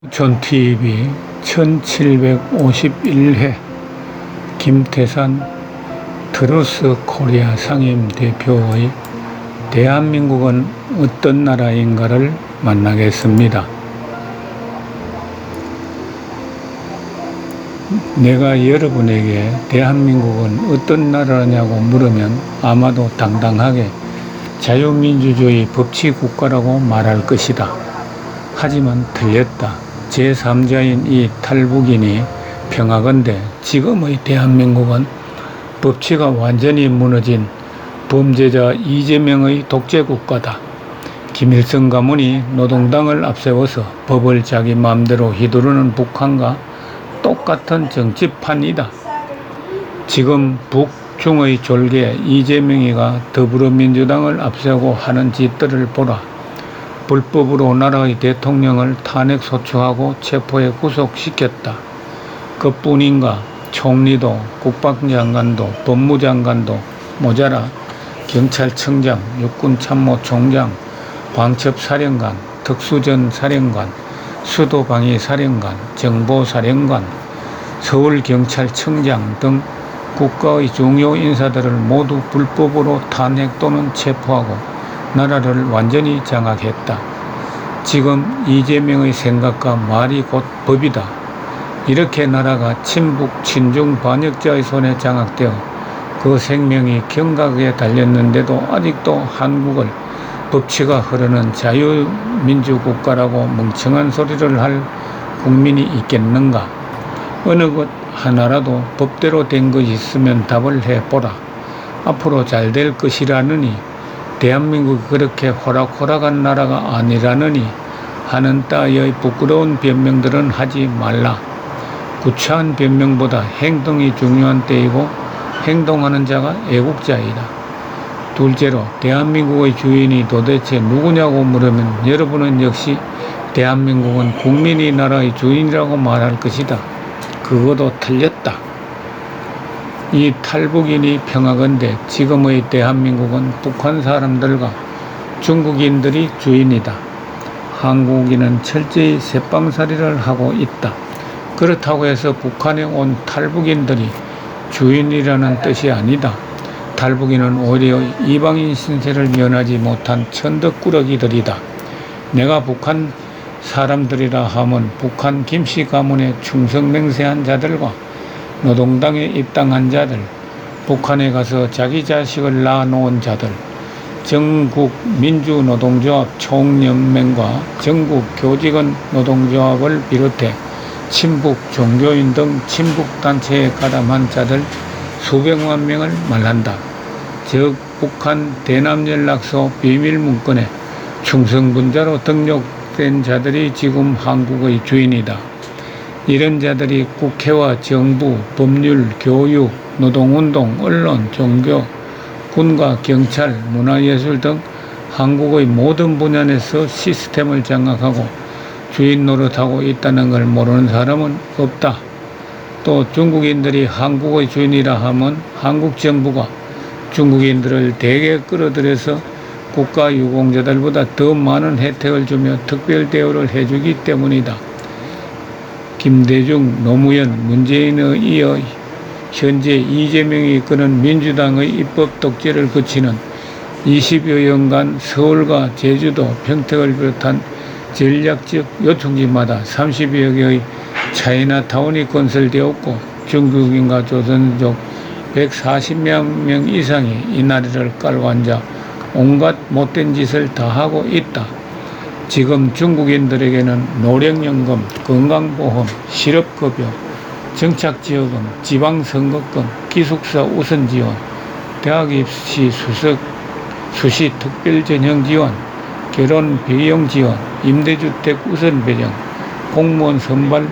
촌TV 1751회 김태산 트루스 코리아 상임대표의 대한민국은 어떤 나라인가를 만나겠습니다. 내가 여러분에게 대한민국은 어떤 나라냐고 물으면 아마도 당당하게 자유민주주의 법치국가라고 말할 것이다. 하지만 틀렸다. 제3자인 이 탈북인이 평하건대 지금의 대한민국은 법치가 완전히 무너진 범죄자 이재명의 독재국가다. 김일성 가문이 노동당을 앞세워서 법을 자기 마음대로 휘두르는 북한과 똑같은 정치판이다. 지금 북중의 졸개 이재명이가 더불어민주당을 앞세우고 하는 짓들을 보라. 불법으로 나라의 대통령을 탄핵소추하고 체포해 구속시켰다. 그뿐인가 총리도 국방장관도 법무장관도 모자라 경찰청장, 육군참모총장, 광첩사령관, 특수전사령관, 수도방위사령관, 정보사령관, 서울경찰청장 등 국가의 중요 인사들을 모두 불법으로 탄핵 또는 체포하고 나라를 완전히 장악했다. 지금 이재명의 생각과 말이 곧 법이다. 이렇게 나라가 친북 친중 반역자의 손에 장악되어 그 생명이 경각에 달렸는데도 아직도 한국을 법치가 흐르는 자유민주국가라고 멍청한 소리를 할 국민이 있겠는가? 어느 것 하나라도 법대로 된 것이 있으면 답을 해보라. 앞으로 잘 될 것이라느니 대한민국이 그렇게 호락호락한 나라가 아니라느니 하는 따위의 부끄러운 변명들은 하지 말라. 구차한 변명보다 행동이 중요한 때이고 행동하는 자가 애국자이다. 둘째로 대한민국의 주인이 도대체 누구냐고 물으면 여러분은 역시 대한민국은 국민이 나라의 주인이라고 말할 것이다. 그것도 틀렸다. 이 탈북인이 평하건대 지금의 대한민국은 북한 사람들과 중국인들이 주인이다. 한국인은 철저히 새빵살이를 하고 있다. 그렇다고 해서 북한에 온 탈북인들이 주인이라는 뜻이 아니다. 탈북인은 오히려 이방인 신세를 면하지 못한 천덕꾸러기들이다. 내가 북한 사람들이라 하면 북한 김씨 가문에 충성맹세한 자들과 노동당에 입당한 자들, 북한에 가서 자기 자식을 낳아놓은 자들, 전국민주노동조합 총연맹과 전국교직원 노동조합을 비롯해 친북 종교인 등 친북단체에 가담한 자들 수백만 명을 말한다. 즉 북한 대남연락소 비밀문건에 충성분자로 등록된 자들이 지금 한국의 주인이다. 이런 자들이 국회와 정부, 법률, 교육, 노동운동, 언론, 종교, 군과 경찰, 문화예술 등 한국의 모든 분야에서 시스템을 장악하고 주인 노릇하고 있다는 걸 모르는 사람은 없다. 또 중국인들이 한국의 주인이라 하면 한국 정부가 중국인들을 대개 끌어들여서 국가 유공자들보다 더 많은 혜택을 주며 특별 대우를 해주기 때문이다. 김대중, 노무현, 문재인에 이어 현재 이재명이 이끄는 민주당의 입법 독재를 거치는 20여 년간 서울과 제주도, 평택을 비롯한 전략적 요충지마다 30여 개의 차이나타운이 건설되었고 중국인과 조선족 140만 명 이상이 이 나라를 깔고 앉아 온갖 못된 짓을 다 하고 있다. 지금 중국인들에게는 노령연금, 건강보험, 실업급여, 정착지원금, 지방선거금, 기숙사 우선지원, 대학 입시 수시 특별전형지원, 결혼 비용지원, 임대주택 우선배정, 공무원 선발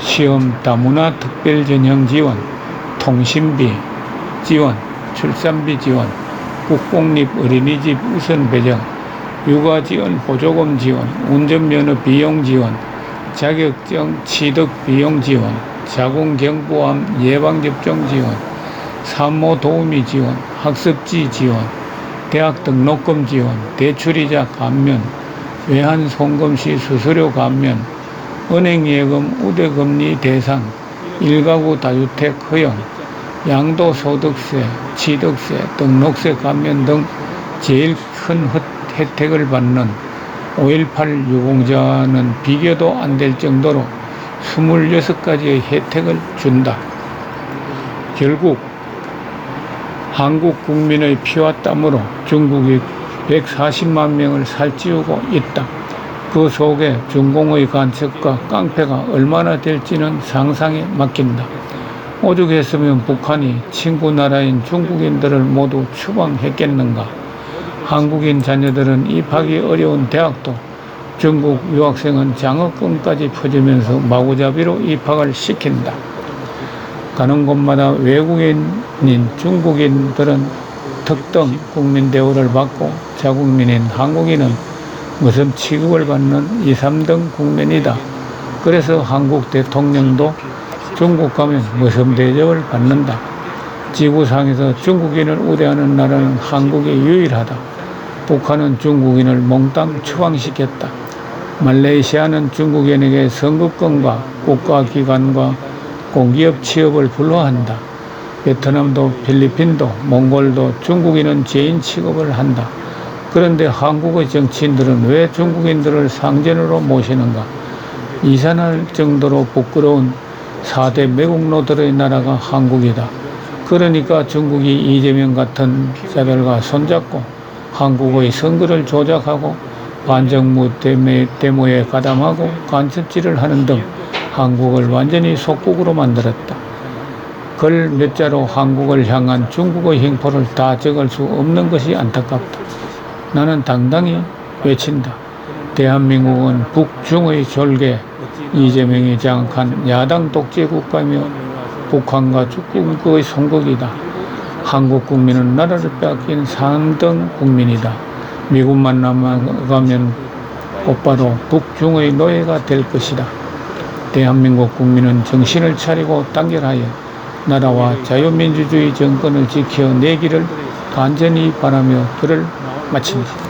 시험 다문화 특별전형지원, 통신비 지원, 출산비 지원, 국공립 어린이집 우선배정, 육아지원 보조금 지원, 운전면허 비용 지원, 자격증 취득 비용 지원, 자궁경부암 예방접종 지원, 산모 도우미 지원, 학습지 지원, 대학 등록금 지원, 대출이자 감면, 외환 송금시 수수료 감면, 은행예금 우대금리 대상, 일가구 다주택 허용, 양도소득세, 취득세, 등록세 감면 등 제일 큰 혜택을 받는 5.18 유공자는 비교도 안 될 정도로 26가지의 혜택을 준다. 결국 한국 국민의 피와 땀으로 중국이 140만 명을 살찌우고 있다. 그 속에 중공의 간첩과 깡패가 얼마나 될지는 상상에 맡긴다. 오죽했으면 북한이 친구 나라인 중국인들을 모두 추방했겠는가. 한국인 자녀들은 입학이 어려운 대학도 중국 유학생은 장학금까지 퍼주면서 마구잡이로 입학을 시킨다. 가는 곳마다 외국인인 중국인들은 특등 국민 대우를 받고 자국민인 한국인은 무슨 취급을 받는 2, 3등 국민이다. 그래서 한국 대통령도 중국 가면 무슨 대접을 받는다. 지구상에서 중국인을 우대하는 나라는 한국이 유일하다. 북한은 중국인을 몽땅 추방시켰다. 말레이시아는 중국인에게 선급금과 국가기관과 공기업 취업을 불허한다. 베트남도 필리핀도 몽골도 중국인은 죄인 취급을 한다. 그런데 한국의 정치인들은 왜 중국인들을 상전으로 모시는가? 이산할 정도로 부끄러운 4대 매국노들의 나라가 한국이다. 그러니까 중국이 이재명 같은 자들과 손잡고 한국의 선거를 조작하고 반정부 데모에 가담하고 간첩질을 하는 등 한국을 완전히 속국으로 만들었다. 글 몇 자로 한국을 향한 중국의 행포를 다 적을 수 없는 것이 안타깝다. 나는 당당히 외친다. 대한민국은 북중의 졸개, 이재명이 장악한 야당 독재 국가며 북한과 중국의 송국이다. 한국 국민은 나라를 빼앗긴 3등 국민이다. 미국만 남아가면 곧바로 북중의 노예가 될 것이다. 대한민국 국민은 정신을 차리고 단결하여 나라와 자유민주주의 정권을 지켜내기를 간절히 바라며 글을 마친다.